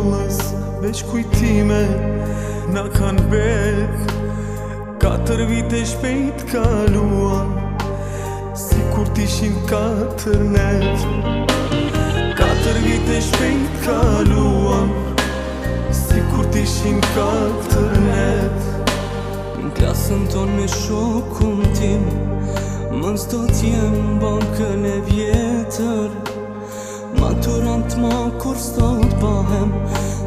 shkollës, veç kujtime na kanë bet. 4 vite shpejt kaluan, si kur t'ishin 4 net. 4 vite shpejt kaluan, si kur t'ishin 4 net. Në klasën ton me shokun tim, mës do t'jem bankën e vjetër. Maturant ma kur s'do t'bahem,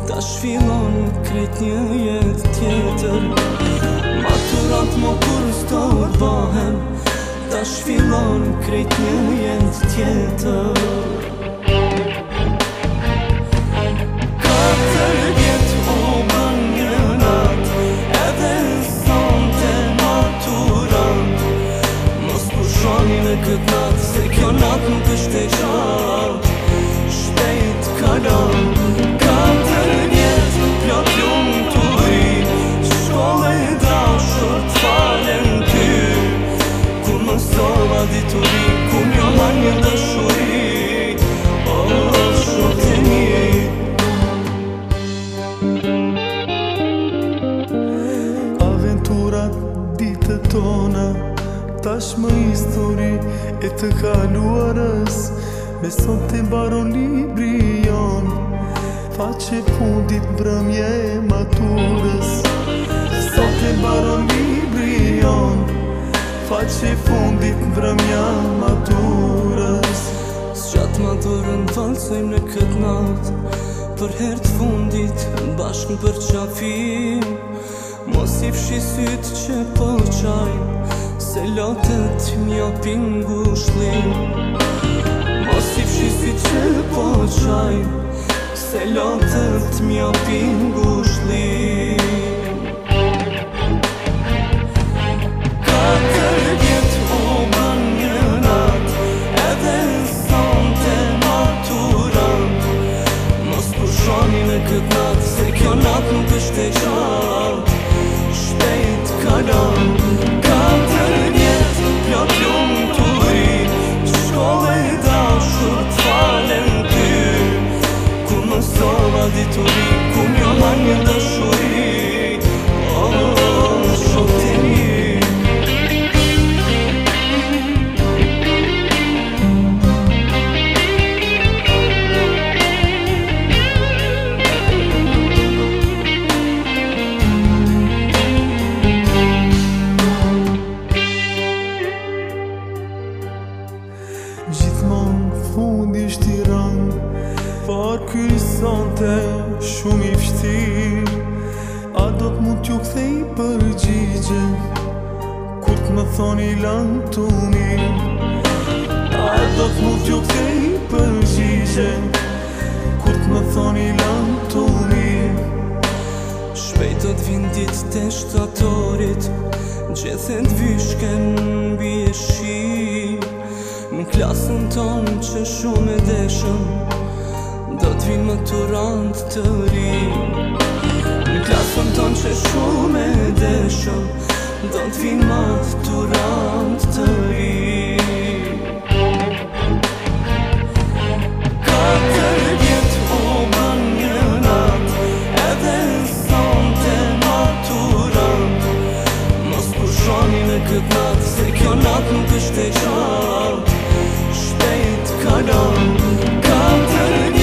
tash fillon krejt një jet tjetër. Maturant ma kur s'do t'bahem, tash fillon krejt një jet tjetër. 4 vjet u bën një nat, edhe sonte maturant. Mos pushoni në këtë nat, se kjo nat nuk është e gjatë, shpejt kalon. 4 vjet plot lumturi, shkollë e dashur t'falen ty. Ku mësova dituri, ku m'jo marrë një dashuri, o shokët e mi. Aventurat, ditët tona, tashmë histori e të kaluarës. Me sot të mbaron libri jon, faqe fundit mbrëmje e maturës. Sot të mbaron libri jon, faqe fundit mbrëmja maturës. S'gjatë madurën falsojmë në këtë natë, për herë t'fundit bashkë në përqafim. Mos i fshi sytë që po qajnë, se lotët m'japin ngushëllim. Mos i fshi sytë që po qajnë, se lotët m'japin ngushëllim. 4 vjet u bën një nat, edhe sonte maturant. Mos pushoni në këtë nat, se kjo nat nuk është e gjatë, shpejt kalon. 4 vjet plot lumturi, shkollë e dashur t'falen ty. Ku mësova dituri, ku m'jo marrë një dashuri, o shokët e mi. Gjithmon fundi shtiran, por ky sonte shumë i vështirë. A do t'mu t'ju kthej përgjigje, kur t'më thoni lan t'u mirë. A do t'mu t'ju kthej përgjigje, kur t'më thoni lan t'u mirë. Shpejt do t'vin dit të shtatorit, gjethet vyshken mbi e shi. Në klasën tonë që shumë e deshëm, do t'vin maturant të ri. Në klasën tonë që shumë e deshëm, do t'vin maturant të ri. 4 vjet u bën një nat, edhe sonte maturant. Mos pushoni në këtë nat, se kjo nat nuk është e gjatë, shpejt kalon. 4